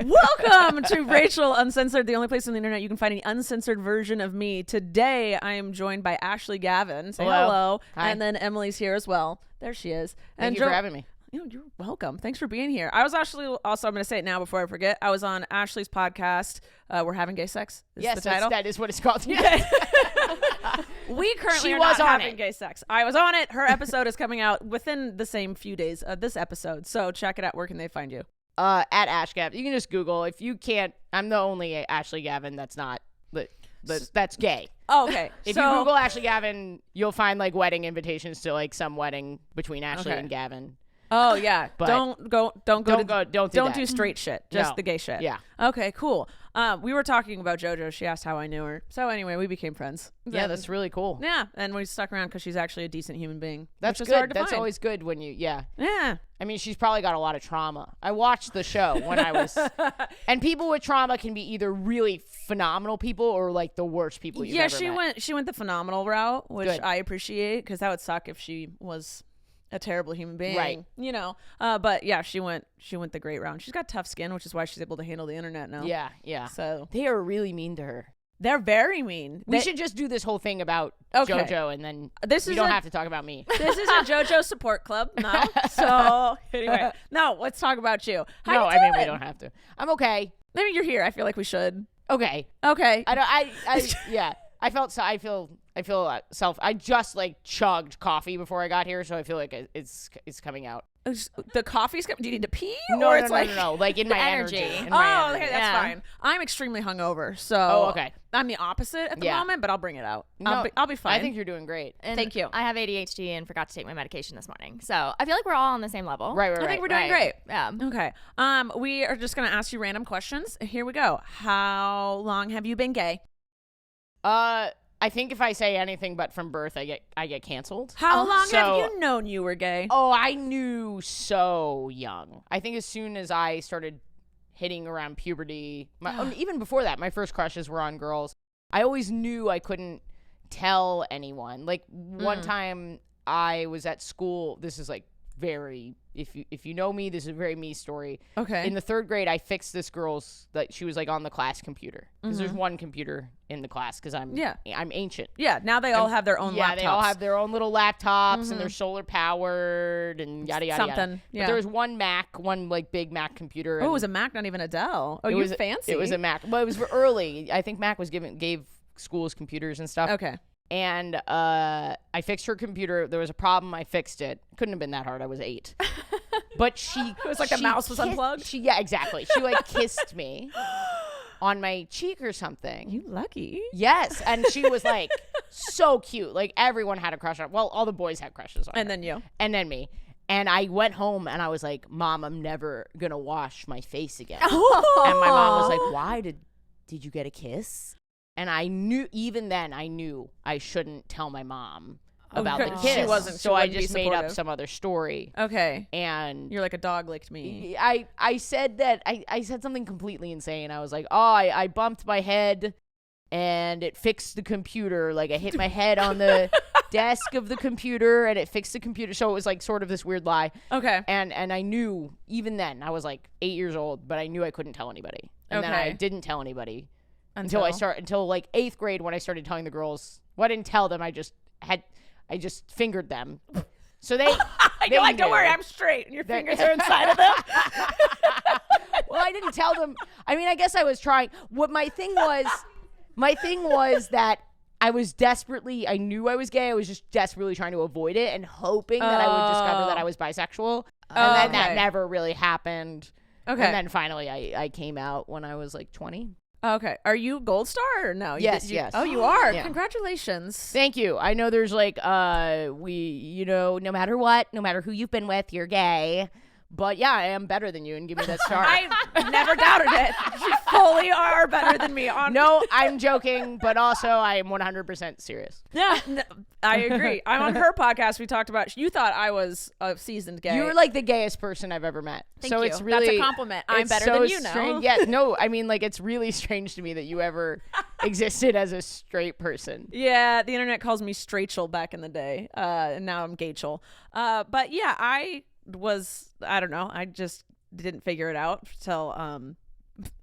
Welcome to Rachel Uncensored, the only place on the internet you can find an uncensored version of me. Today, I am joined by Ashley Gavin. Say hello. Hi. And then Emily's here as well. There she is. Thank you for having me. You're welcome. Thanks for being here. I was actually, also, I'm going to say it now before I forget, I was on Ashley's podcast, We're Having Gay Sex. Yes, the title. That is what it's called. Yeah. We currently are not having gay sex. I was on it. Her episode is coming out within the same few days of this episode. So check it out. Where can they find you? At Ash Gavin. You can just Google. If you can't, I'm the only Ashley Gavin that's not, that's gay. Oh, okay. If you Google Ashley Gavin, you'll find like wedding invitations to like some wedding between Ashley and Gavin. Oh yeah, But don't do straight shit, just No. the gay shit. Yeah. Okay, cool. We were talking about JoJo. She asked how I knew her. So anyway, we became friends. Yeah, that's really cool. Yeah, and we stuck around because she's actually a decent human being. That's which good. is hard to That's find. always good when you, yeah. Yeah. I mean, she's probably got a lot of trauma. I watched the show when I was, and people with trauma can be either really phenomenal people or like the worst people you've ever met. She went the phenomenal route, which Good. I appreciate because that would suck if she was a terrible human being, Right? You know, but yeah, she went the great route. She's got tough skin, which is why she's able to handle the internet now. Yeah, yeah. So They are really mean to her. they're very mean. We should just do this whole thing about Okay. JoJo, and then This you don't have to talk about me. This is a JoJo support club, no? So anyway, no, let's talk about you. How No, you I mean we doing? don't have to. I'm okay. I mean, you're here. I feel like we should. Okay. Okay. I don't. I yeah. I feel self. I just like chugged coffee before I got here, so I feel like it's coming out. The coffee's coming. Do you need to pee? No, or no, it's no, like... no. Like in my energy. In Oh, my okay, energy. that's Yeah. fine. I'm extremely hungover, so okay. I'm the opposite at the moment, but I'll bring it out. No, I'll be fine. I think you're doing great. And Thank you. I have ADHD and forgot to take my medication this morning. So I feel like we're all on the same level. Right. I think we're doing great. Yeah. Okay. We are just gonna ask you random questions. Here we go. How long have you been gay? I think if I say anything but from birth, I get canceled. How long so- have you known you were gay? Oh, I knew so young. I think as soon as I started hitting around puberty, even before that, my first crushes were on girls. I always knew I couldn't tell anyone. Like one time I was at school. This is like very, if you know me, this is a very me story. Okay. In the third grade, I fixed this girl's, that she was like on the class computer because there's one computer in the class because I'm ancient. Yeah. Now they all have their own laptops. Yeah, they all have their own little laptops and they're solar powered and yada yada Something. yada. Yeah. But there was one like big Mac computer. Oh, it was a Mac, not even a Dell. Oh, it you was fancy. It was a Mac. Well, it was early. I think Mac was gave schools computers and stuff. Okay. And I fixed her computer. There was a problem. I fixed it. Couldn't have been that hard. I was 8. But it was like the mouse was unplugged? Yeah, exactly. She like kissed me on my cheek or something. You lucky. Yes. And she was like so cute. Like everyone had a crush on her. Well, all the boys had crushes on her. And then you. And then me. And I went home and I was like, Mom, I'm never going to wash my face again. And my mom was like, why? Did you get a kiss? And I knew, even then, I knew I shouldn't tell my mom about the because kiss. she wasn't- she so I wouldn't be just made up supportive. some other story. Okay. And You're like a dog licked me. I said that, I said something completely insane. I was like, oh, I bumped my head and it fixed the computer. Like I hit my head on the desk of the computer and it fixed the computer. So it was like sort of this weird lie. Okay. And I knew, even then, I was like 8 years old, but I knew I couldn't tell anybody. And then I Okay. didn't tell anybody. Until like 8th grade when I started telling the girls. Well, I didn't tell them. I just fingered them. So they You're like, don't knew. worry, I'm straight. And your fingers are inside of them. Well, I didn't tell them. I mean, I guess I was trying. What my thing was that I knew I was gay. I was just desperately trying to avoid it and hoping that I would discover that I was bisexual. And then that never really happened. Okay. And then finally I came out when I was like 20. Okay. Are you Gold Star or no? Yes, yes. Oh, you are. Yeah. Congratulations. Thank you. I know there's like, no matter what, no matter who you've been with, you're gay. But yeah, I am better than you, and give me that star. I never doubted it. You fully are better than me. No, I'm joking, but also I am 100% serious. Yeah, no, I agree. I'm on her podcast. We talked about, you thought I was a seasoned gay. You were like the gayest person I've ever met. Thank so you. it's really, that's a compliment. I'm better than you now. Strange. Yeah, no, I mean, like, it's really strange to me that you ever existed as a straight person. Yeah, the internet calls me Straighchel back in the day, and now I'm Gaychel. But yeah, I don't know. I just didn't figure it out till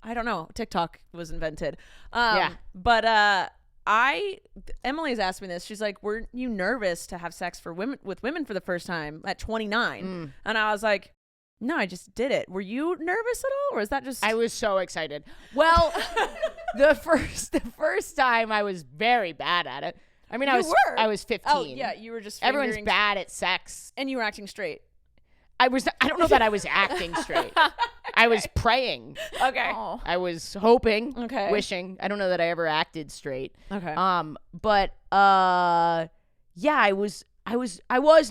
I don't know. TikTok was invented. Yeah. But Emily's asked me this. She's like, "Were you nervous to have sex with women for the first time at 29?" And I was like, "No, I just did it." Were you nervous at all, or is that just? I was so excited. Well, the first time I was very bad at it. I mean, I was 15. Oh yeah, you were just. Everyone's bad at sex, and you were acting straight. I don't know that I was acting straight. I was praying. Okay. Oh. I was hoping. Okay. Wishing. I don't know that I ever acted straight. Okay. But yeah, I was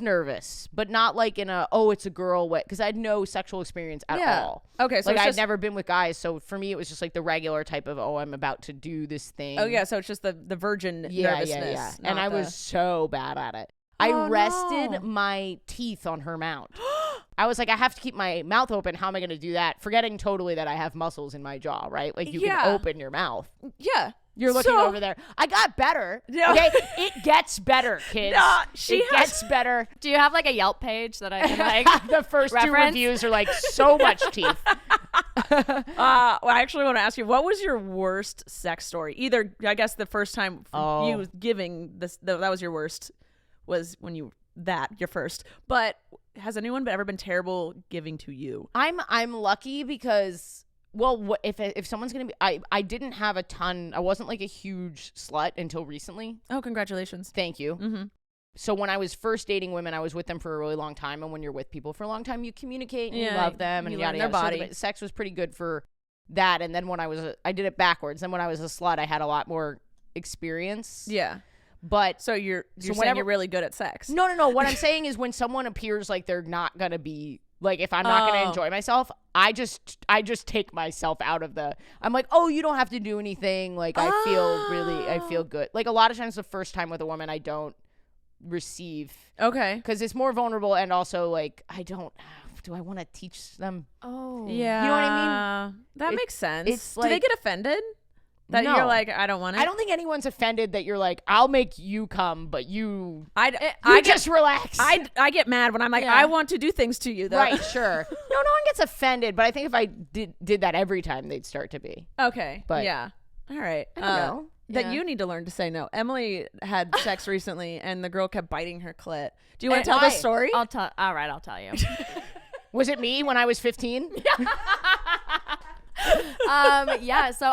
nervous, but not like in a it's a girl way, because I had no sexual experience at all. Okay, so like it's I'd never been with guys, so for me it was just like the regular type of I'm about to do this thing. Oh yeah, so it's just the virgin nervousness. Yeah. And I was so bad at it. I rested my teeth on her mount. I was like, I have to keep my mouth open. How am I going to do that? Forgetting totally that I have muscles in my jaw, right? Like you can open your mouth. Yeah. You're looking over there. I got better. Yeah. Okay, it gets better, kids. It gets better. Do you have like a Yelp page that I can like the first reference? 2 reviews are like so much teeth. Well, I actually want to ask you, what was your worst sex story? Either, I guess, the first time you giving this, that was your worst, was when your first. But has anyone ever been terrible giving to you? I'm lucky because, well, if someone's gonna be, I didn't have a ton. I wasn't like a huge slut until recently. Oh, congratulations! Thank you. Mm-hmm. So when I was first dating women, I was with them for a really long time, and when you're with people for a long time, you communicate and you love them and you yada learn their yada. body. So sex was pretty good for that. And then when I did it backwards. Then when I was a slut, I had a lot more experience. Yeah. But so you're saying you're really good at sex? No. What I'm saying is when someone appears like they're not gonna be, like, if I'm not gonna enjoy myself, I just take myself out of the. I'm like, you don't have to do anything. Like I feel good. Like a lot of times the first time with a woman, I don't receive. Okay. Because it's more vulnerable, and also like do I want to teach them? Oh. Yeah. You know what I mean? That makes sense. It's do they get offended? That you're like, I don't want it? I don't think anyone's offended that you're like, I'll make you come, but you I just relax. I get mad when I'm like, I want to do things to you, though. Right, sure. No one gets offended, but I think if I did that every time, they'd start to be. Okay. But yeah. All right. I don't know. That you need to learn to say no. Emily had sex recently, and the girl kept biting her clit. Do you want to tell this story? All right, I'll tell you. Was it me when I was 15? Yeah, so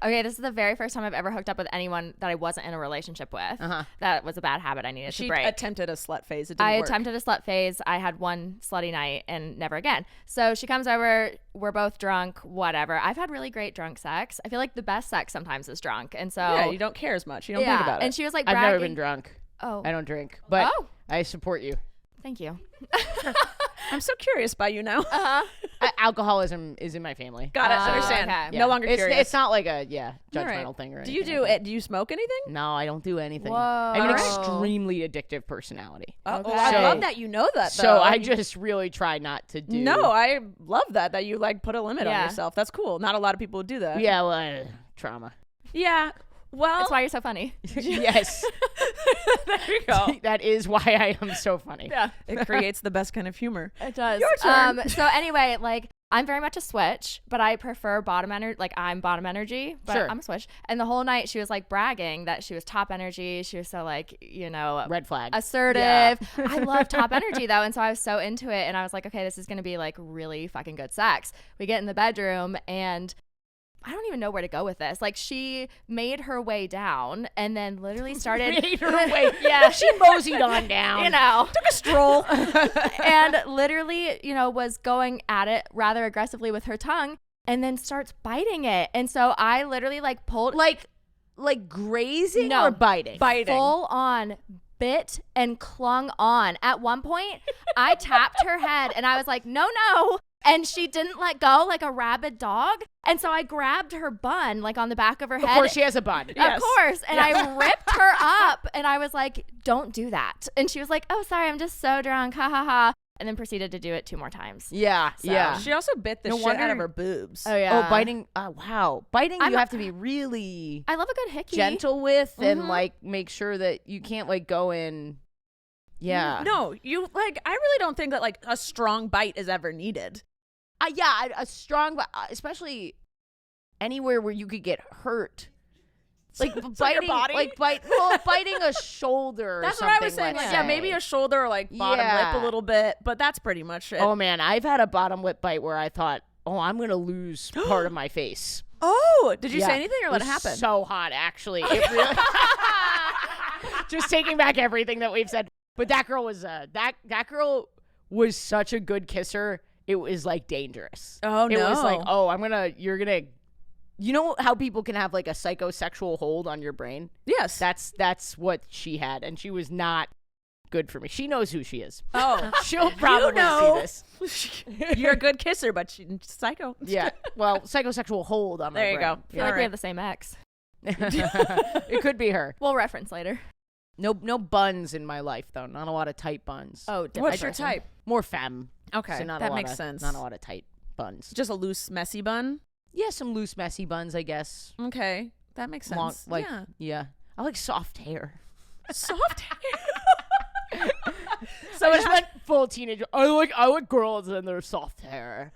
this is the very first time I've ever hooked up with anyone that I wasn't in a relationship with. That was a bad habit I needed to break. She attempted a slut phase. It didn't work. Attempted a slut phase. I had one slutty night and never again. So she comes over, we're both drunk, whatever. I've had really great drunk sex. I feel like the best sex sometimes is drunk. And so yeah, you don't care as much. You don't think about it. And she was like I've bragging. never been drunk. Oh. I don't drink. But I support you. Thank you. I'm so curious by you now. Alcoholism is in my family. Got it. Understand. Okay. Yeah. No longer curious. It's not like a judgmental thing or anything. Do you smoke anything? No, I don't do anything. Whoa. I have an extremely addictive personality. Okay. I love that you know that, though. So I just really try not to do. No, I love that you like put a limit on yourself. That's cool. Not a lot of people would do that. Yeah, well, trauma. Yeah. Well, that's why you're so funny. Yes. There you go. That is why I am so funny. Yeah. It creates the best kind of humor. It does. Your turn. So anyway, like, I'm very much a switch, but I prefer bottom energy. Like, I'm bottom energy, but I'm a switch. And the whole night she was like bragging that she was top energy. She was so like, red flag, assertive. Yeah. I love top energy though. And so I was so into it. And I was like, okay, this is going to be like really fucking good sex. We get in the bedroom and I don't even know where to go with this. Like, she made her way down and then literally started. Made her way. Yeah. She moseyed on down. Took a stroll. And literally, was going at it rather aggressively with her tongue and then starts biting it. And so I literally like pulled. Like grazing or biting? Biting. Full on bit and clung on. At one point, I tapped her head and I was like, no. And she didn't let go like a rabid dog. And so I grabbed her bun like on the back of her head. Of course she has a bun. Of course. And I ripped her up and I was like, don't do that. And she was like, oh, sorry, I'm just so drunk. Ha ha ha. And then proceeded to do it 2 more times. Yeah. So. Yeah. She also bit the shit out of her boobs. Oh, yeah. Oh, biting. Wow. Biting you have to be really I love a good hickey. gentle with and like make sure that you can't like go in. Yeah. No, you like, I really don't think that like a strong bite is ever needed. Yeah, a strong, especially anywhere where you could get hurt. Like biting, your body? Biting a shoulder. That's or what I something, was saying. let's Like, yeah, say. maybe a shoulder or like bottom lip a little bit, but that's pretty much it. Oh man, I've had a bottom lip bite where I thought, oh, I'm gonna lose part of my face. Oh, did you Yeah. say anything or It what was happened? So hot, actually. It really. Just taking back everything that we've said, but that girl was that girl was such a good kisser. It was like dangerous. Oh, It was like, no. oh, you're gonna. You know how people can have like a psychosexual hold on your brain? Yes. That's what she had, and she was not good for me. She knows who she is. Oh, She'll probably know. see this. you're a good kisser, but she's psycho. Yeah. Well, psychosexual hold on my There you brain. go. I feel like we have the same ex. It could be her. We'll reference later. No buns in my life though. Not a lot of tight buns. Oh, What's your type? More femme. Okay, So not a that lot makes of- sense. Not a lot of tight buns. Just a loose, messy bun. Yeah, some loose, messy buns, I guess. Okay, that makes sense. Long, like yeah. yeah. I like soft hair. Soft hair. So I just went full teenager. I like girls and their soft hair.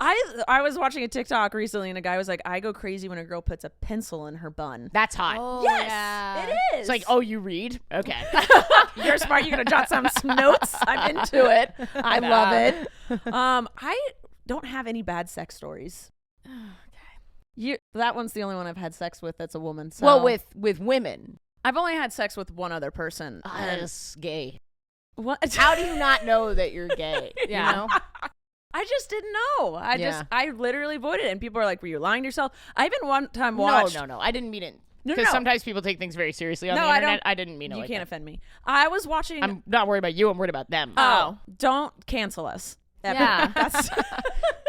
I was watching a TikTok recently, and a guy was like, "I go crazy when a girl puts a pencil in her bun." That's hot. Oh, Yes, yeah. it is. It's like, oh, you read? Okay. You're smart. You're gonna jot some notes. I'm into it. I love it. I don't have any bad sex stories. That one's the only one I've had sex with that's a woman. So. Well, with women, I've only had sex with one other person. that's gay. What? How do you not know that you're gay? Yeah. You know? I just didn't know. Yeah. I literally avoided it. And people are like, were you lying to yourself? I even one time watched. No. I didn't mean it. No, Because no. sometimes people take things very seriously on No, the I internet. don't- I didn't mean it You like can't that. offend me. I was watching. I'm not worried about you. I'm worried about them. Don't cancel us. Ever. Yeah. That's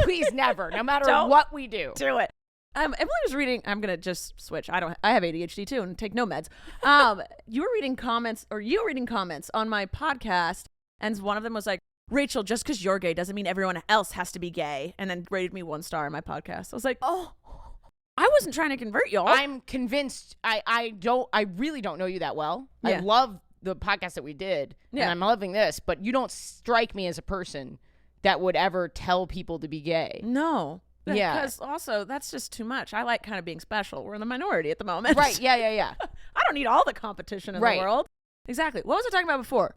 Please never, no matter Don't what we do. do it. Emily was reading. I'm gonna just switch. I have ADHD too and take no meds. You were reading comments on my podcast, and one of them was like, "Rachel, just because you're gay doesn't mean everyone else has to be gay," and then rated me 1 star on my podcast. I was like, "Oh, I wasn't trying to convert y'all." I'm convinced. I really don't know you that well. I Yeah. love the podcast that we did, Yeah. and I'm loving this. But you don't strike me as a person that would ever tell people to be gay. No. Yeah. Because also, that's just too much. I like kind of being special. We're in the minority at the moment. Right? Yeah. I don't need all the competition in Right. the world. Exactly. What was I talking about before?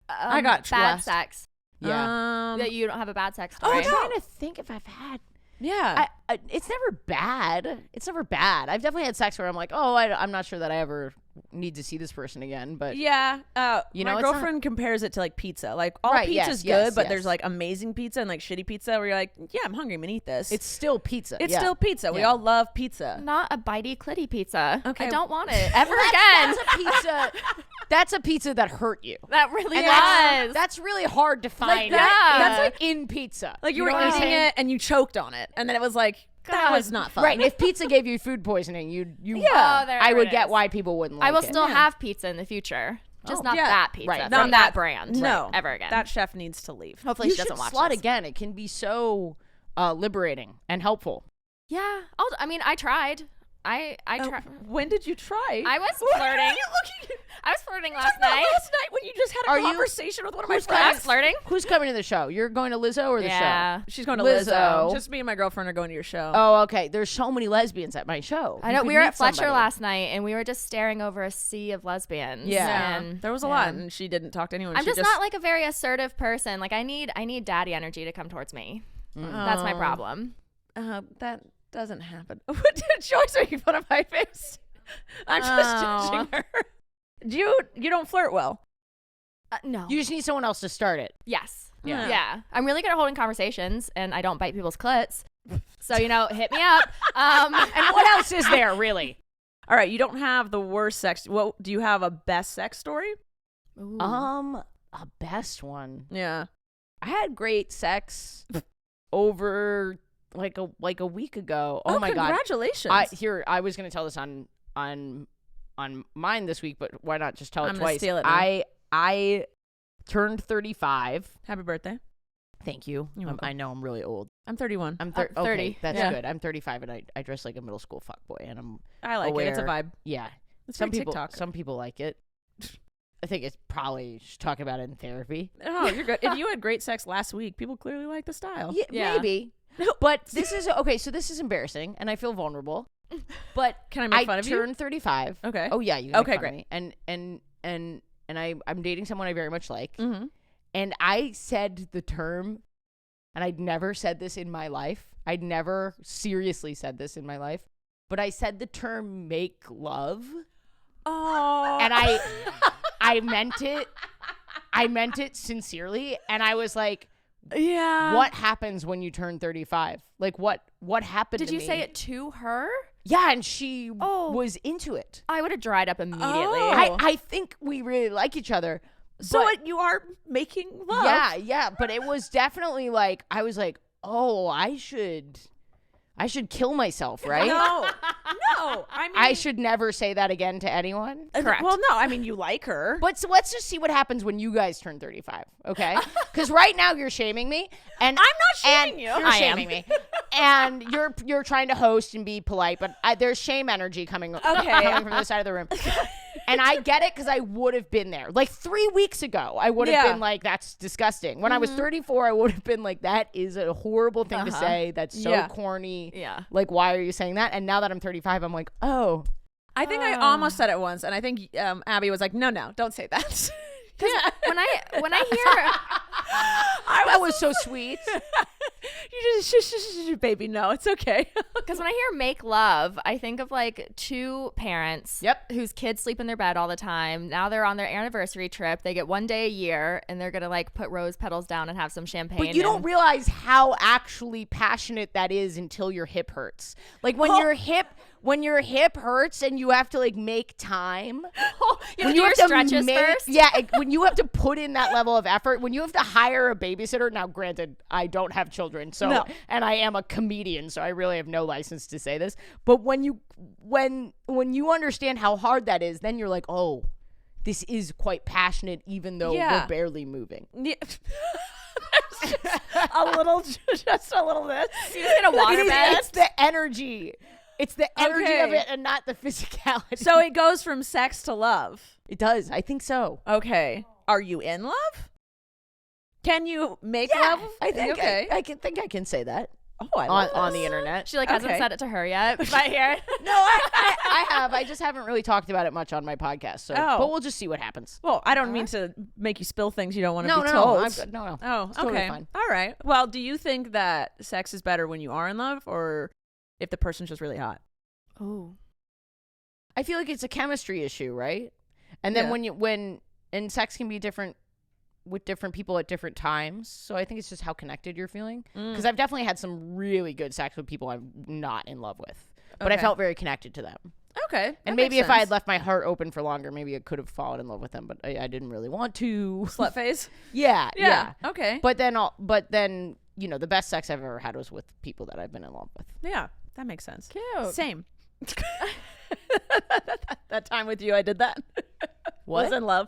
I got bad lost. sex. Yeah. That you don't have a bad sex Oh, story. I'm trying to think if I've had. Yeah. It's never bad. It's never bad. I've definitely had sex where I'm like, oh, I'm not sure that I ever need to see this person again. But Yeah, You my know, it's not- girlfriend compares it to like pizza. Like all Right, pizza's yes, good, but yes. there's like amazing pizza and like shitty pizza where you're like, yeah, I'm hungry, I'm gonna eat this. it's still pizza. It's yeah. still pizza. We Yeah. all love pizza. Not a bitey clitty pizza. Okay. I don't want it ever again. That's a pizza. That's a pizza that hurt you. That really And was. that's really hard to find. that- That's like in pizza. Like you know were what I'm eating saying? it and you choked on it, and then it was like that God. was not fun. Right. If pizza gave you food poisoning, you Oh, there I would it get is. why people wouldn't like I will it. still Yeah. have pizza in the future. Just Oh. not Yeah. that pizza. Right. From Not that that- brand. No, Ever again. That chef needs to leave. Hopefully You she doesn't should watch slot this. again. It can be so liberating and helpful. Yeah. I tried. I tried. When did you try? I was What are flirting. you looking at? I was flirting Talking last about night. Last night when you just had a Are you- conversation with one of my who's I was friends. flirting. Who's coming to the show? You're going to Lizzo or the Yeah. She's going to Lizzo. Lizzo. Just me and my girlfriend are going to your show. show? Oh, okay. There's so many lesbians at my show. I You know. could We were meet at Fletcher somebody. last night, and we were just staring over a sea of lesbians. Yeah. And There was a lot, and she didn't talk to anyone. I'm She just not like a very assertive person. Like I need daddy energy to come towards me. That's my problem. That doesn't happen. What did Joyce making fun of my face? I'm just judging her. You don't flirt well. No. You just need someone else to start it. Yes. Yeah. Yeah. I'm really good at holding conversations, and I don't bite people's clits. So hit me up. And what else is there, really? All right, you don't have the worst sex. What do you have? A best sex story? Ooh. A best one. Yeah. I had great sex over like a week ago. Oh my god. Congratulations. I was gonna tell this on mine this week, but why not just tell it I'm twice? gonna steal it now. I turned 35. Happy birthday. Thank you. I know I'm really old. I'm 31. I'm 30. Okay, that's Yeah. good. I'm 35 and I dress like a middle school fuckboy, and I like it. It's a aware- vibe. yeah. It's Some very people TikTok. some people like it. I think it's probably should talk about it in therapy. Oh, you're good. If you had great sex last week, people clearly like the style. Yeah. Maybe. But this is okay. So this is embarrassing, and I feel vulnerable. But Can I make fun of you? turned 35. Okay. Oh yeah, you can Okay, make fun great. of me. And I'm dating someone I very much like. Mm-hmm. And I said the term, and I'd never said this in my life. I'd never seriously said this in my life, but I said the term "make love," Oh. and I meant it. I meant it sincerely, and I was like, yeah. what happens when you turn 35? Like what happened Did to you me? say it to her? Yeah, and she Oh. was into it. I would have dried up immediately. Oh. I think we really like each other. So but- you are making love. Yeah, but it was definitely like I was like, "Oh, I should kill myself, right?" No. I mean, I should never say that again to anyone. Correct. Well, no. I mean, you like her. But so let's just see what happens when you guys turn 35, okay? Because right now you're shaming me, and I'm not shaming you. You're I am. shaming me, and you're trying to host and be polite, but there's shame energy coming from the side of the room, and I get it because I would have been there like 3 weeks ago. I would have Yeah. been like, "That's disgusting." When I was 34, I would have been like, "That is a horrible thing to say. That's so Yeah. corny. Yeah. Like, why are you saying that?" And now that I'm 35, I'm like, "Oh." I think I almost said it once, and I think Abby was like, "No, don't say that." Because when I hear That was so sweet. You just shh, baby. No, it's okay. Because when I hear make love, I think of like two parents whose kids sleep in their bed all the time. Now they're on their anniversary trip. They get 1 day a year, and they're going to like put rose petals down and have some champagne. But you don't realize how actually passionate that is until your hip hurts. Like when your hip hurts and you have to like make time. You have to do your stretches first? Yeah, when you have to put in that level of effort, when you have to hire a babysitter. Now, granted, I don't have children, so and I am a comedian, so I really have no license to say this. But when you understand how hard that is, then you're like, oh, this is quite passionate, even though we're barely moving. Yeah. a little, just a little bit. You're just going to water bed. It's the energy. It's the energy of Okay. it and not the physicality. So it goes from sex to love. It does. I think so. Okay. Are you in love? Can you make love? I think Okay. I can say that Oh, I love on the this. internet. She like hasn't Okay. said it to her yet. But here. No, I have. I just haven't really talked about it much on my podcast. So, Oh. but we'll just see what happens. Well, I don't mean to make you spill things you don't want to No, be no, told. no. I'm good. No. Oh, It's totally okay. fine. All right. Well, do you think that sex is better when you are in love or if the person's just really hot? Oh. I feel like it's a chemistry issue, right? And then Yeah. and sex can be different with different people at different times. So I think it's just how connected you're feeling. Because I've definitely had some really good sex with people I'm not in love with, but I Okay. felt very connected to them. Okay. And maybe if I had left my heart open for longer, maybe I could have fallen in love with them, but I didn't really want to. slut phase. Yeah. Okay. But then, you know, the best sex I've ever had was with people that I've been in love with. Yeah, that makes sense. Cute. Same. That time with you, I did that. What? Was in love.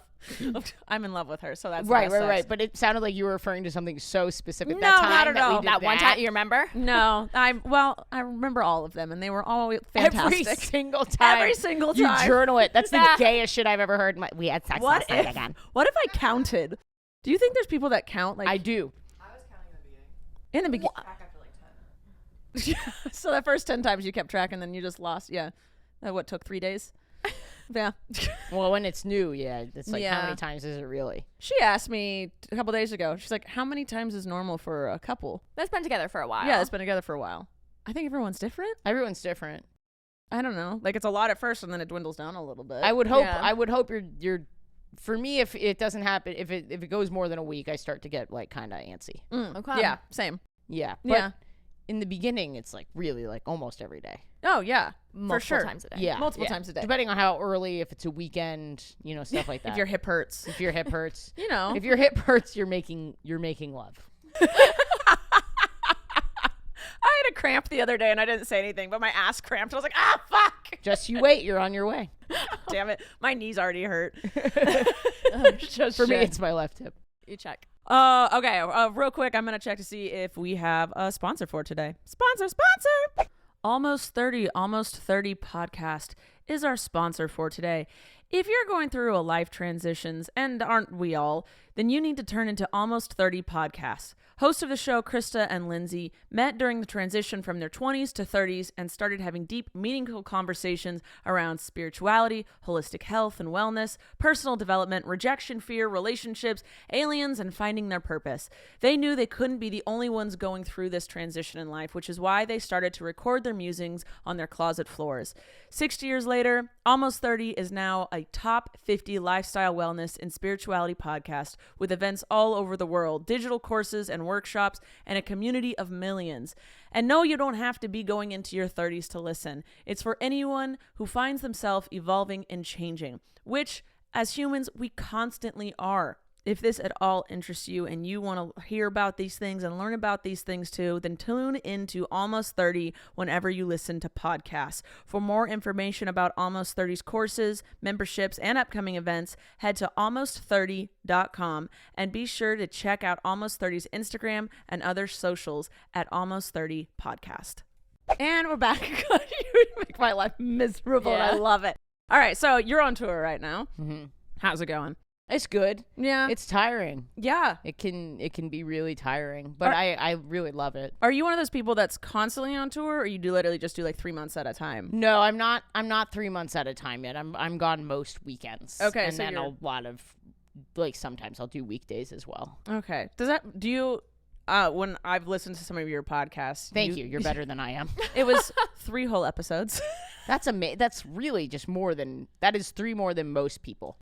I'm in love with her, so that's the Right. best sex. But it sounded like you were referring to something so specific. No, that time not at that we all. did That one time, you remember? No, I remember all of them, and they were all fantastic. Every single time. Every single You time. journal it. That's the gayest shit I've ever heard. We had sex last night again. What if I counted? Do you think there's people that count? Like I do. in the beginning. So the first 10 times you kept track, and then you just lost. Yeah, what took 3 days? Yeah. Well, when it's new, yeah. It's like, how Yeah. many times is it really? She asked me a couple days ago. She's like, "How many times is normal for a couple?" That's been together for a while. Yeah, it's been together for a while. I think everyone's different. Everyone's different. I don't know. Like it's a lot at first, and then it dwindles down a little bit. I would hope. Yeah. I would hope you're. For me, if it doesn't happen, if it goes more than a week, I start to get like kind of antsy. Okay. Yeah, same. Yeah. But Yeah. in the beginning, it's like really like almost every day. Oh yeah, Multiple for sure. times a day. Yeah, multiple times a day. depending on how early, if it's a weekend, you know, stuff like that. If your hip hurts, if your hip hurts, you know, if your hip hurts, you're making love. I had a cramp the other day and I didn't say anything, but my ass cramped. I was like, fuck. Just you wait, you're on your way. Damn it, my knees already hurt. For me, it's my left hip. You check. Okay. Real quick, I'm gonna check to see if we have a sponsor for today. Sponsor. Almost 30 podcast is our sponsor for today. If you're going through a life transitions, and aren't we all, then you need to turn into Almost 30 podcasts. Hosts of the show, Krista and Lindsay, met during the transition from their 20s to 30s and started having deep, meaningful conversations around spirituality, holistic health and wellness, personal development, rejection, fear, relationships, aliens, and finding their purpose. They knew they couldn't be the only ones going through this transition in life, which is why they started to record their musings on their closet floors. 60 years later, Almost 30 is now a top 50 lifestyle, wellness, and spirituality podcast with events all over the world, digital courses and workshops, and a community of millions. And no, you don't have to be going into your 30s to listen. It's for anyone who finds themselves evolving and changing, which, as humans, we constantly are. If this at all interests you and you want to hear about these things and learn about these things too, then tune into Almost 30 whenever you listen to podcasts. For more information about Almost 30's courses, memberships, and upcoming events, head to almost30.com and be sure to check out Almost 30's Instagram and other socials at Almost 30 Podcast. And we're back. You make my life miserable and I love it. All right, so you're on tour right now. Mm-hmm. How's it going? It's good. Yeah. It's tiring. Yeah. It can be really tiring, but I really love it. Are you one of those people that's constantly on tour, or you do literally just do like 3 months at a time? No, I'm not 3 months at a time yet. I'm gone most weekends. Okay. And so then a lot of, like, sometimes I'll do weekdays as well. Okay. Do you when I've listened to some of your podcasts. Thank you. You're better than I am. It was 3 whole episodes. That's really just that is 3 more than most people.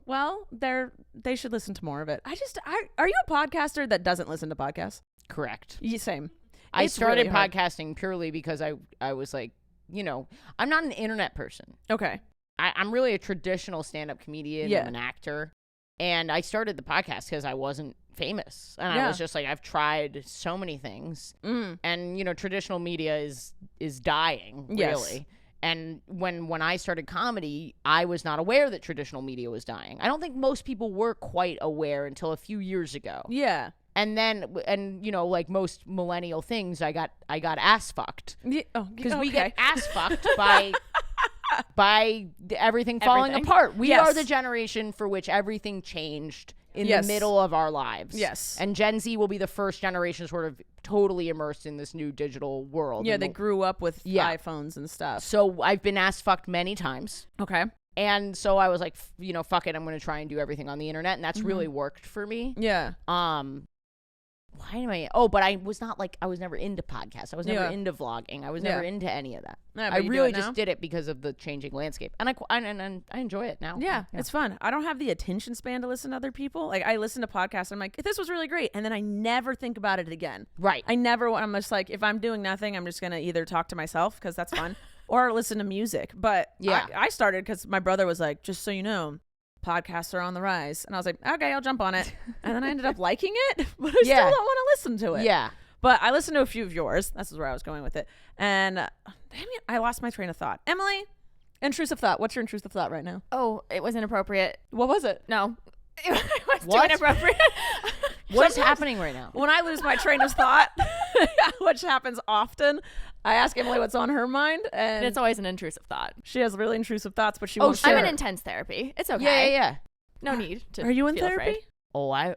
Well, they should listen to more of it. Are you a podcaster that doesn't listen to podcasts? Correct. Same. I It's started really hard. podcasting purely because I was like, I'm not an internet person. Okay. I'm really a traditional stand-up comedian. Yeah. I'm an actor. And I started the podcast because I wasn't famous. And Yeah. I was just like, I've tried so many things. And, traditional media is dying, Yes. really. And when I started comedy, I was not aware that traditional media was dying. I don't think most people were quite aware until a few years ago. Yeah. And then, like most millennial things, I got ass fucked. Because we get ass fucked by everything falling apart. We Yes. are the generation for which everything changed in Yes. the middle of our lives. Yes. And Gen Z will be the first generation sort of totally immersed in this new digital world. Yeah, And they grew up with iPhones and stuff. So I've been ass fucked many times. Okay. And so I was like, fuck it, I'm going to try and do everything on the internet. And that's really worked for me. Yeah. Why am I? But I was never into podcasts. I was never into vlogging. I was never into any of that. Yeah, but I you do really it just now? did it because of the changing landscape. And I enjoy it now. Yeah, it's fun. I don't have the attention span to listen to other people. Like, I listen to podcasts and I'm like, this was really great. And then I never think about it again. Right. I'm just like, if I'm doing nothing, I'm just going to either talk to myself because that's fun or listen to music. But Yeah. I started because my brother was like, just so you know, podcasts are on the rise. And I was like, okay, I'll jump on it. And then I ended up liking it, but I still don't want to listen to it. Yeah. But I listened to a few of yours. This is where I was going with it. And damn it, I lost my train of thought. Emily, intrusive thought. What's your intrusive thought right now? Oh, it was inappropriate. What was it? No. It was What? too inappropriate. What is happening right now? When I lose my train of thought, which happens often, I ask Emily what's on her mind, and And it's always an intrusive thought. she has really intrusive thoughts, but she won't I'm share. in intense therapy. It's okay. Yeah. No need to. Are you in feel therapy? afraid.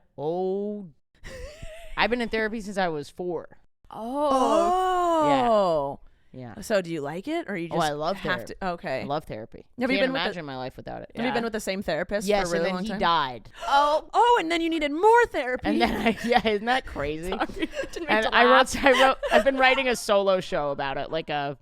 I've been in therapy since I was 4. Oh. Yeah. So do you like it, or you just I love have therapy. to? Okay. I love therapy. Have you Can't been with the- imagine my life without it. Have you been with the same therapist Yes, for a really and long then time? he died. Oh, and then you needed more therapy. And then isn't that crazy? Didn't mean And to I laugh. wrote I've been writing a solo show about it, like a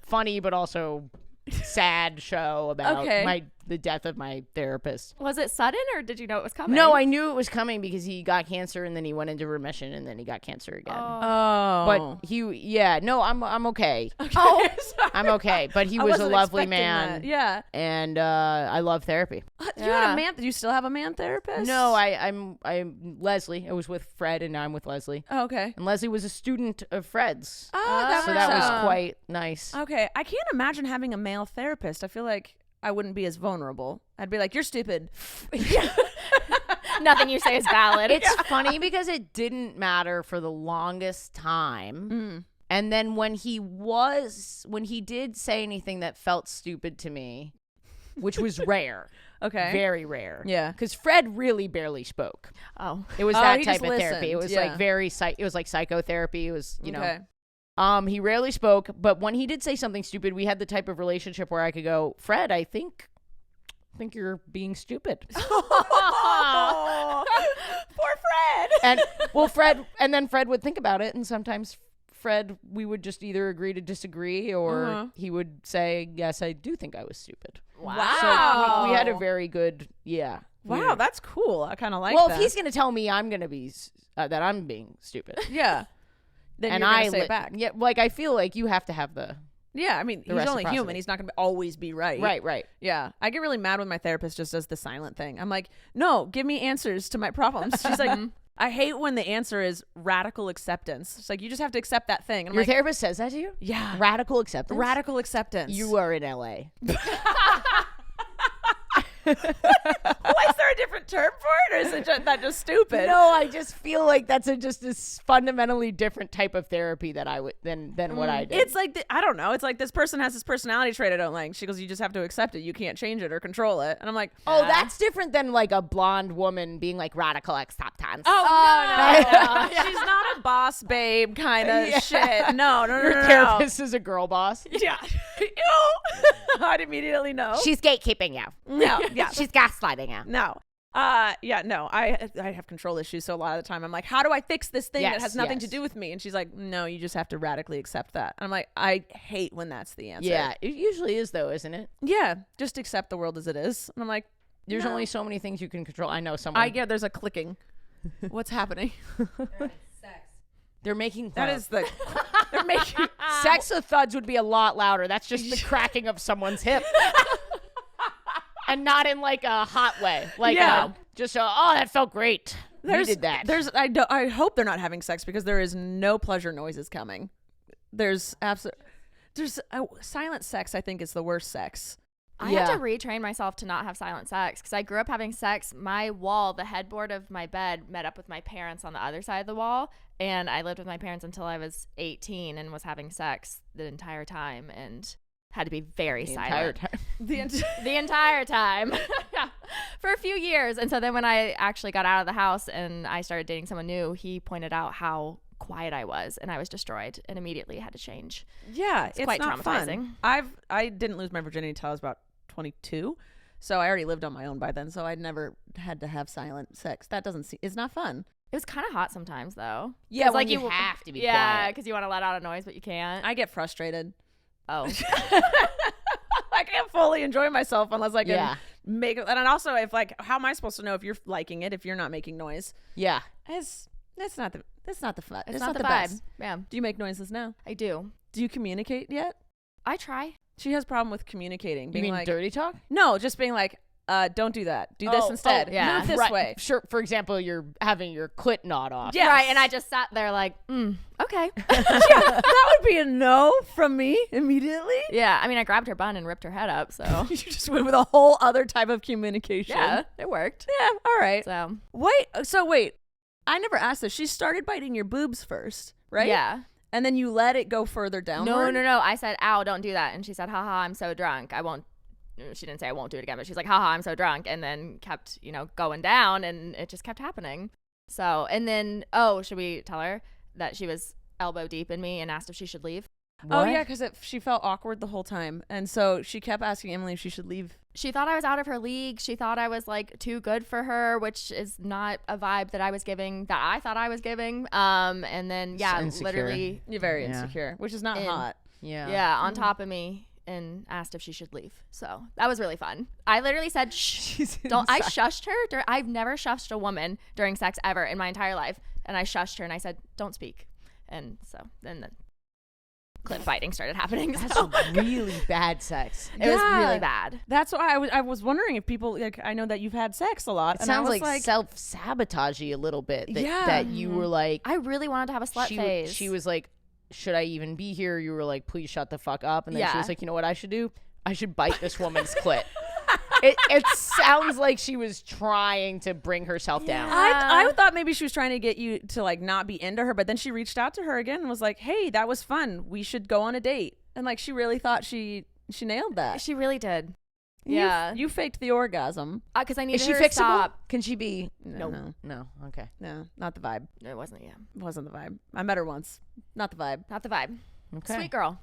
funny but also sad show about Okay. my the death of my therapist. Was it sudden or did you know it was coming? No, I knew it was coming because he got cancer and then he went into remission and then he got cancer again. Oh. But I'm okay. Oh, I'm okay. But he I was a wasn't lovely expecting man. that. Yeah. And I love therapy. You had a man. Do you still have a man therapist? No, I'm Leslie. I was with Fred and now I'm with Leslie. Oh, okay. And Leslie was a student of Fred's. Oh, so that was quite nice. Okay. I can't imagine having a male therapist. I feel like I wouldn't be as vulnerable. I'd be like, you're stupid. Nothing you say is valid. It's funny because it didn't matter for the longest time. And then when he did say anything that felt stupid to me, which was rare. Okay. Very rare. Yeah. Because Fred really barely spoke. Oh. It was Oh, that he type just of therapy. It was listened. like it was like psychotherapy. It was, Okay. He rarely spoke, but when he did say something stupid, we had the type of relationship where I could go, Fred, I think you're being stupid. Oh, poor Fred. And then Fred would think about it, and sometimes Fred, we would just either agree to disagree, or he would say, yes, I do think I was stupid. Wow. So we had a very good, Wow, that's cool. I kind of like well, that. if he's going to tell me I'm going to be, that I'm being stupid. Yeah. Then And you're going I to say it back. Yeah, like I feel like you have to have the Yeah, I mean, he's only reciprocity. human. He's not going to always be right. right. Yeah. I get really mad when my therapist just does the silent thing. I'm like, no, give me answers to my problems. She's like, I hate when the answer is radical acceptance. It's like, you just have to accept that thing. I'm Your like, therapist says that to you? yeah. Radical acceptance? Radical acceptance. You are in LA. Why, is there a different term for it? Or is it that just stupid? No, I just feel like that's just a fundamentally different type of therapy that I would than what I did. It's like, I don't know. It's like this person has this personality trait I don't like. She goes, you just have to accept it. You can't change it or control it. And I'm like, oh, that's different than like a blonde woman being like radical acceptance. oh no. She's not a boss babe kind of shit. No. Your therapist is a girl boss. Yeah. Ew. I'd immediately know. She's gatekeeping you. No. Yeah. She's gaslighting you. No. No. I have control issues, so a lot of the time I'm like, how do I fix this thing that has nothing to do with me? And she's like, no, you just have to radically accept that. And I'm like, I hate when that's the answer. Yeah, it usually is though, isn't it? Yeah. Just accept the world as it is. And I'm like, There's only so many things you can control. I know someone. there's a clicking. What's happening? They're making That is the. They're making. sex with thuds would be a lot louder. That's just the cracking of someone's hip. And not in like a hot way. Like just that felt great. You did that. I hope they're not having sex because there is no pleasure noises coming. There's silent sex. I think is the worst sex. I had to retrain myself to not have silent sex because I grew up having sex. My wall, the headboard of my bed, met up with my parents on the other side of the wall, and I lived with my parents until I was 18 and was having sex the entire time and had to be very silent. The entire time. For a few years. And so then when I actually got out of the house and I started dating someone new, he pointed out how quiet I was and I was destroyed and immediately had to change. Yeah, it's quite not traumatizing. Fun. I didn't lose my virginity until I was about 22, so I already lived on my own by then, so I'd never had to have silent sex. That it's not fun. It was kind of hot sometimes though. Yeah, like you have to be quiet. Yeah, because you want to let out a noise but you can't. I get frustrated. Oh. I can't fully enjoy myself unless I can make it. And also, if like, how am I supposed to know if you're liking it if you're not making noise? Yeah, that's not the fun. It's not the vibe. best. Yeah, Do you make noises now? I do. Do you communicate yet? I try. She has a problem with communicating. you Being mean like, dirty talk? no, just being like, don't do that. Do this instead. yeah. Move this right. way. Sure. For example, you're having your clit gnawed off. Yes. Right, and I just sat there like, okay. That would be a no from me immediately. Yeah, I mean, I grabbed her bun and ripped her head up, so. You just went with a whole other type of communication. Yeah, it worked. Yeah, all right. So. Wait. I never asked this. She started biting your boobs first, right? Yeah. And then you let it go further downward? No. I said, ow, don't do that. And she said, haha, I'm so drunk. I won't. She didn't say I won't do it again, but she's like, haha, I'm so drunk. And then kept, going down and it just kept happening. So, and then, should we tell her that she was elbow deep in me and asked if she should leave? Oh, What? yeah, because she felt awkward the whole time. And so she kept asking Emily if she should leave. She thought I was out of her league. She thought I was like too good for her, which is not a vibe that I was giving, that I thought I was giving. And then, Insecure. literally. You're very insecure, which is not hot. Yeah. Yeah, on top of me. and asked if she should leave. So that was really fun. I literally said, shh, don't. I shushed her. I've never shushed a woman during sex ever in my entire life. And I shushed her and I said, don't speak. And so then the clit fighting started happening. That's So really bad sex. it was really bad. That's why I was wondering if people, like, I know that you've had sex a lot. It and I sounds was like self-sabotagey a little bit. That you were like, I really wanted to have a slut phase. she was like, should I even be here? You were like, please shut the fuck up. And then she was like, you know what I should do? I should bite this woman's clit. It sounds like she was trying to bring herself down. I thought maybe she was trying to get you to like not be into her, but then she reached out to her again and was like, hey, that was fun. We should go on a date. And like, she really thought she nailed that. She really did. You faked the orgasm. Because I needed Is she her to fixable? stop. Can she be? No. Okay. No, not the vibe. No, it wasn't. Yeah, It wasn't the vibe. I met her once. Not the vibe. not the vibe. Okay. Sweet girl.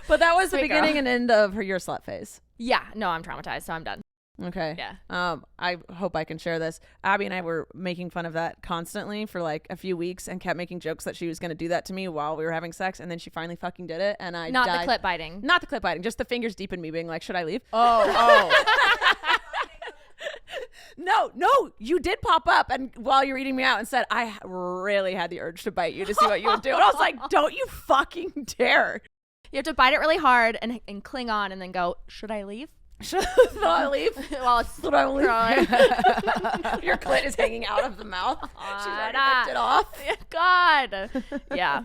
But that was the Sweet girl. beginning and end of your slut phase. Yeah. No, I'm traumatized, so I'm done. Okay. Yeah. I hope I can share this. Abby and I were making fun of that constantly for like a few weeks and kept making jokes that she was going to do that to me while we were having sex, and then she finally fucking did it, and I Not died. the clit biting. Not the clip biting, just the fingers deep in me being like, should I leave? Oh. No, you did pop up and while you're eating me out and said, I really had the urge to bite you to see what you would do. And I was like, don't you fucking dare. You have to bite it really hard and cling on and then go, should I leave? Should I leave? Well, it's Should I leave? growing. Your clit is hanging out of the mouth. She's already ripped it off. God. Yeah.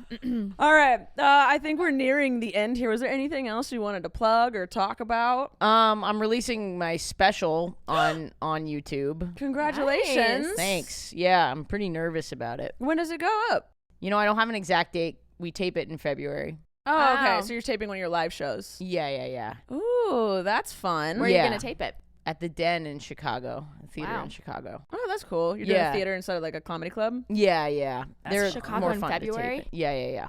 All right. I think we're nearing the end here. Was there anything else you wanted to plug or talk about? I'm releasing my special on YouTube. Congratulations. Nice. Thanks. Yeah, I'm pretty nervous about it. When does it go up? You know, I don't have an exact date. We tape it in February. Oh, Wow. okay. So you're taping one of your live shows. Yeah. Ooh, that's fun. Where are you going to tape it? At the Den in Chicago, a theater Wow. in Chicago. Oh, that's cool. You're doing Yeah. a theater instead of like a comedy club? Yeah. They're Chicago more in fun February? to tape it. Yeah.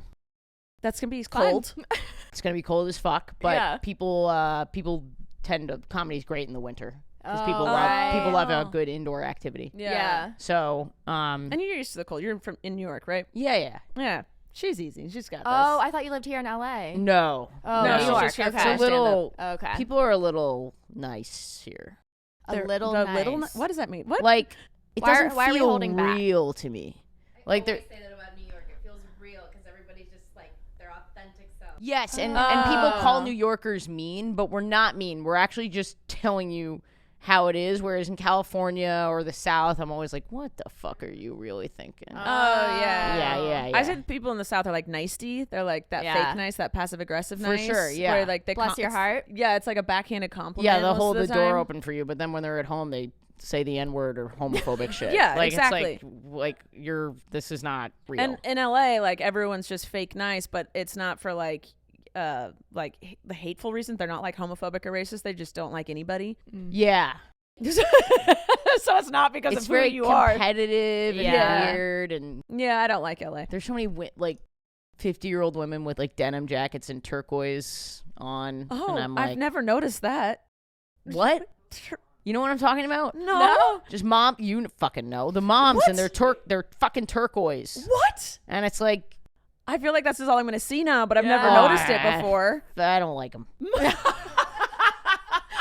That's going to be Fun. cold. It's gonna be cold as fuck, but Yeah. people tend to comedy's great in the winter because people right. love a good indoor activity. Yeah. So And you're used to the cold. You're in New York, right? yeah. Yeah. She's easy. She's got this. Oh, I thought you lived here in LA. No. Oh, No, New she's York. just here for Okay. It's a little. Okay. People are a little nice here. a little nice. What does that mean? What? Like it Why are- doesn't why are we feel holding back? real to me. Like they're. say that about New York. It feels real because everybody's just like their authentic self. Yes, and people call New Yorkers mean, but we're not mean. We're actually just telling you how it is. Whereas in California or the South, I'm always like, what the fuck are you really thinking? Oh, yeah. Yeah. I said people in the South are like nicey. They're like that Yeah. fake nice, that passive aggressive For nice. sure, yeah. Where like they Bless your heart. Yeah, it's like a backhanded compliment. Yeah, they'll most hold of the the door time. open for you, but then when they're at home, they say the N-word or homophobic shit. Yeah, like, exactly. It's like this is not real. And in LA, like everyone's just fake nice, but it's not for like the hateful reasons. They're not like homophobic or racist. They just don't like anybody. yeah. So it's not because It's of who very you are. competitive and Yeah. weird, and Yeah, I don't like LA. there's so many like 50-year-old women with like denim jackets and turquoise on. Oh, and I'm I've like, never noticed that. what? You know what I'm talking about? No. Just mom, you fucking know the moms What? and they're fucking turquoise, What? and it's like I feel like that's all I'm going to see now, but I've never Yeah. noticed it before. I don't like them.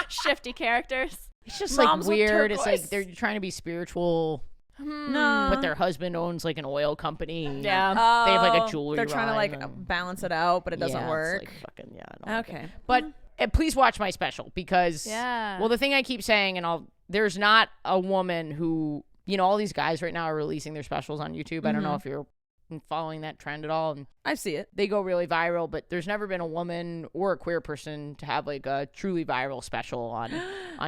Shifty characters. It's just Moms like with weird. It's like turquoise. they're trying to be spiritual, No. but their husband owns like an oil company. Yeah. They have like a Oh, jewelry They're trying to line like and- balance it out, but it doesn't Yeah, it's work. like fucking I don't like it. Okay. But please watch my special because Yeah. well, the thing I keep saying, and there's not a woman who, you know, all these guys right now are releasing their specials on YouTube. I don't know if you're following that trend at all, and I see it. they go really viral, but there's never been a woman or a queer person to have like a truly viral special on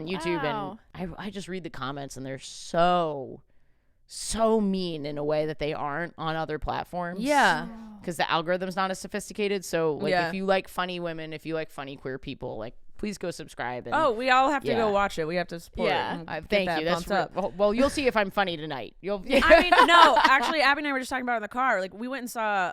YouTube. Wow. And I just read the comments, and they're so mean in a way that they aren't on other platforms. Yeah. Because the algorithm's not as sophisticated. So like Yeah. if you like funny women, if you like funny queer people, like please go subscribe. And Oh, we all have to Yeah. go watch it. We have to support Yeah. it. and get thank that you. That's bumped up. well, you'll see if I'm funny tonight. You'll. I mean, no, actually, Abby and I were just talking about it in the car. Like, we went and saw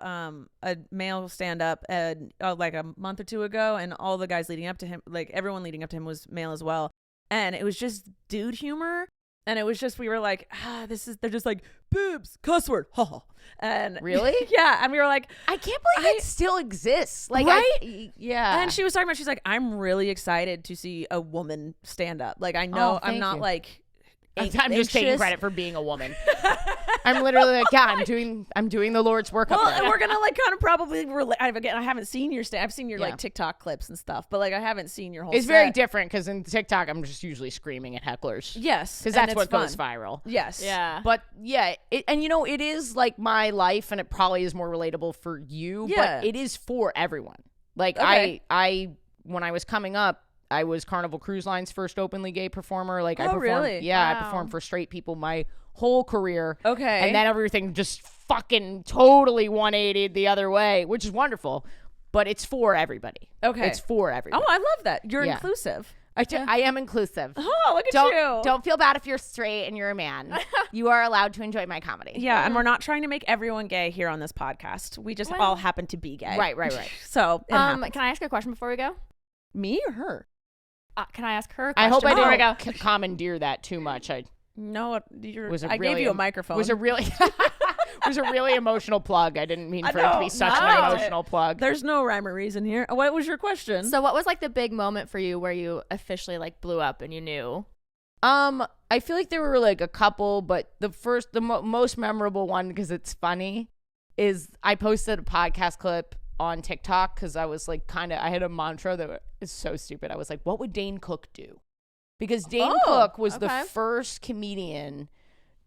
a male stand up like a month or two ago, and all the guys leading up to him, like everyone leading up to him, was male as well, and it was just dude humor. And it was just, we were like, they're just like, boobs, cuss word, ha ha. And Really? Yeah. And we were like, I can't believe it still exists. Like, right? Yeah. And she was talking about, she's like, I'm really excited to see a woman stand up. Like, I know I'm not like, I'm just taking credit for being a woman. I'm literally like, yeah, I'm doing the Lord's work. Well, up there. and we're gonna like kind of probably relate. Again, I haven't seen your I've seen your like TikTok clips and stuff, but like I haven't seen your whole. It's set. very different because in TikTok I'm just usually screaming at hecklers. Yes, because that's what fun. goes viral. Yes, Yeah. But yeah, and it is like my life, and it probably is more relatable for you. Yeah. But it is for everyone. Like Okay. I when I was coming up, I was Carnival Cruise Line's first openly gay performer. Like I performed, really? Yeah, I Wow. performed for straight people my whole career. Okay. And then everything just fucking totally 180'd the other way, which is wonderful. But it's for everybody. Okay. It's for everybody. Oh, I love that. You're Yeah. inclusive. I am inclusive. Oh, look at you. Don't feel bad if you're straight and you're a man. You are allowed to enjoy my comedy. Yeah, and we're not trying to make everyone gay here on this podcast. We just all happen to be gay. Right. So, it happens. Can I ask a question before we go? Me or her? Can I ask her a I question? hope I before didn't commandeer that too much. I No, I gave you a microphone. Was a really was a really emotional plug. I didn't mean for it to be such no. an emotional plug. There's no rhyme or reason here. What was your question? So what was like the big moment for you where you officially like blew up and you knew? I feel like there were like a couple, but the most memorable one, because it's funny, is I posted a podcast clip on TikTok because I was like I had a mantra that is so stupid. I was like, what would Dane Cook do? Because Dane Cook was the first comedian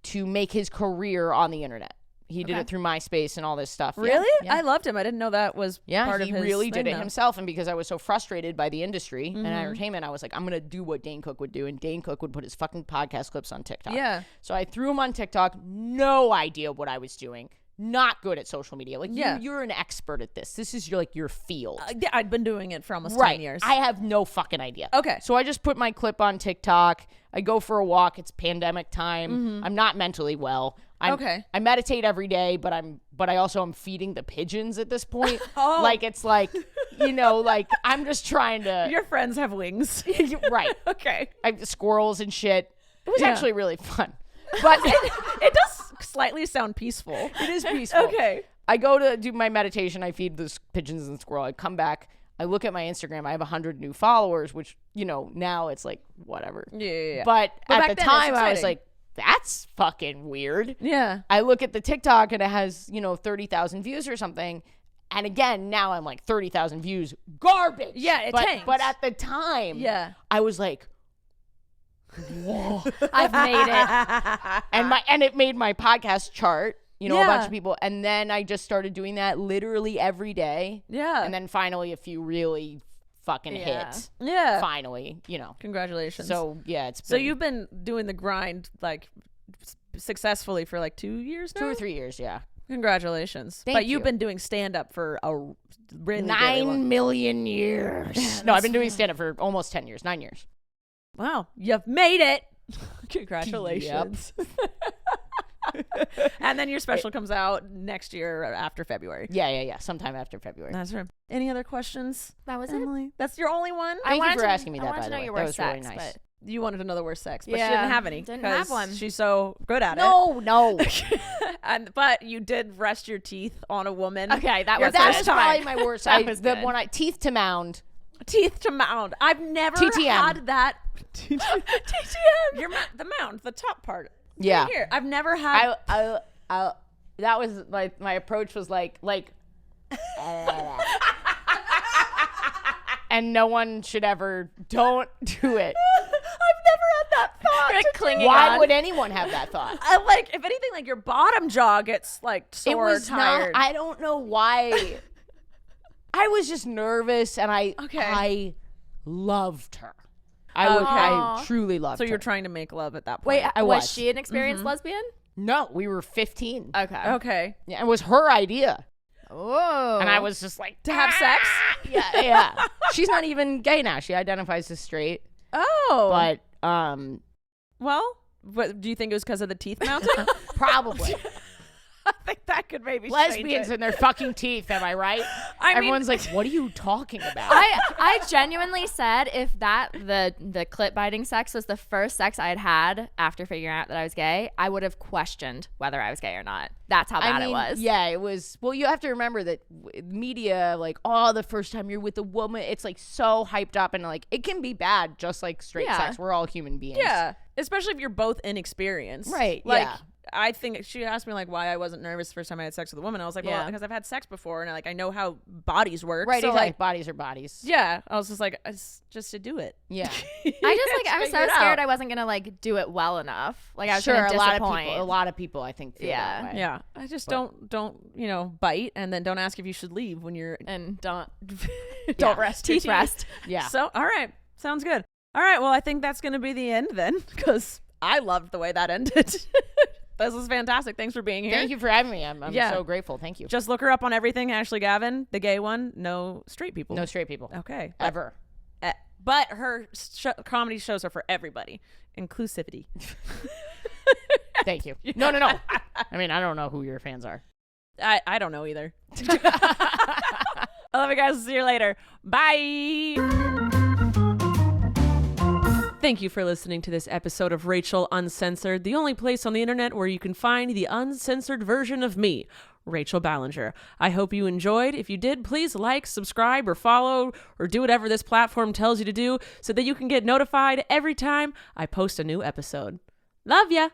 to make his career on the internet. He did it through MySpace and all this stuff. Really? Yeah. I loved him. I didn't know that was part of he his really did thing, it though. himself. And because I was so frustrated by the industry and entertainment, I was like, I'm going to do what Dane Cook would do. And Dane Cook would put his fucking podcast clips on TikTok. Yeah. So I threw him on TikTok. No idea what I was doing. Not good at social media. Like, you're an expert at this. This is your field. Yeah, I'd been doing it for almost 10 years. I have no fucking idea. Okay. So I just put my clip on TikTok. I go for a walk. It's pandemic time. I'm not mentally well. I meditate every day, but I also am feeding the pigeons at this point. Like, it's like, like I'm just trying to. Your friends have wings. Right. Okay. I have squirrels and shit. It was actually really fun. But It does slightly sound peaceful. it is peaceful. Okay. I go to do my meditation. I feed the pigeons and squirrel. I come back. I look at my Instagram. I have 100 new followers, which, now it's like whatever. Yeah. But at back the then, it's time, I was exciting. like, that's fucking weird. Yeah. I look at the TikTok and it has, 30,000 views or something. And again, now I'm like 30,000 views. Garbage. Yeah, it but, tanked. But at the time, I was like, whoa. I've made it. And it made my podcast chart. A bunch Yeah. of people. And then I just started doing that literally every day. Yeah. And then finally a few really fucking hits. Yeah. Finally, Congratulations. So, yeah, So you've been doing the grind like successfully for like 2 years now? 2 or 3 years, yeah. Congratulations. Thank But you've you. been doing stand up for a really, really 9 long. million years. No, I've been doing stand-up for almost 10 years, 9 years. Wow, you've made it. Congratulations. And then your special comes out next year after February. Yeah. Sometime after February. That's right. Any other questions? That was it. Emily? That's your only one? Thank you wanted for to- asking me I that, wanted by to the know way. your That worst was really sex, nice. but You wanted to know the worst sex, but she Yeah, didn't have any. didn't have 'cause one. She's so good at No. it. But you did rest your teeth on a woman. Okay, that Your was That first is time. probably my worst. That was good. Teeth to mound. Teeth to mound. I've never TTM. had that. TTM. The mound, the top part. Yeah. Right here. I've never had. I that was like my approach was like and no one should ever don't do it. I've never had that thought. You're, like, clinging Why on. would anyone have that thought? Like, if anything, like your bottom jaw gets like sore, It was tired. not. I don't know why. I was just nervous, and I loved her. I truly loved so her. you're trying to make love at that point. Wait, I was was. she an experienced lesbian? No, we were 15. Okay. Okay. Yeah, it was her idea, Oh. and I was just like, To have sex? yeah. She's not even gay now. She identifies as straight, Oh. but Well, but do you think it was because of the teeth mounting? probably. I think that could maybe Lesbians and their fucking teeth, am I right? Everyone's like, what are you talking about? I genuinely said if the clit biting sex was the first sex I had after figuring out that I was gay, I would have questioned whether I was gay or not. That's how bad it was. Yeah, it was. Well, you have to remember that media, like, the first time you're with a woman, it's like so hyped up, and like it can be bad, just like straight sex. We're all human beings. Yeah, especially if you're both inexperienced. Right. Like, yeah. I think she asked me like why I wasn't nervous the first time I had sex with a woman. I was like, well, because I've had sex before, and I know how bodies work. Right. So Exactly. like, bodies are bodies. yeah, I was just like, it's just to do it. Yeah. I was so scared I wasn't gonna like do it well enough. Like I was gonna disappoint. a lot of people I think feel that way. Yeah, I just don't bite, and then don't ask if you should leave when you're and don't rest your teeth rest. Yeah. So all right, sounds good. All right, well I think that's gonna be the end then, because I loved the way that ended. This was fantastic. Thanks for being here. Thank you for having me. I'm so grateful. Thank you. Just look her up on everything. Ashley Gavin, the gay one. No straight people. No straight people. Okay. Ever. But her comedy shows are for everybody. Inclusivity. Thank you. No. I mean, I don't know who your fans are. I don't know either. I love you guys. See you later. Bye. Thank you for listening to this episode of Rachel Uncensored, the only place on the internet where you can find the uncensored version of me, Rachel Ballinger. I hope you enjoyed. If you did, please like, subscribe, or follow, or do whatever this platform tells you to do so that you can get notified every time I post a new episode. Love ya!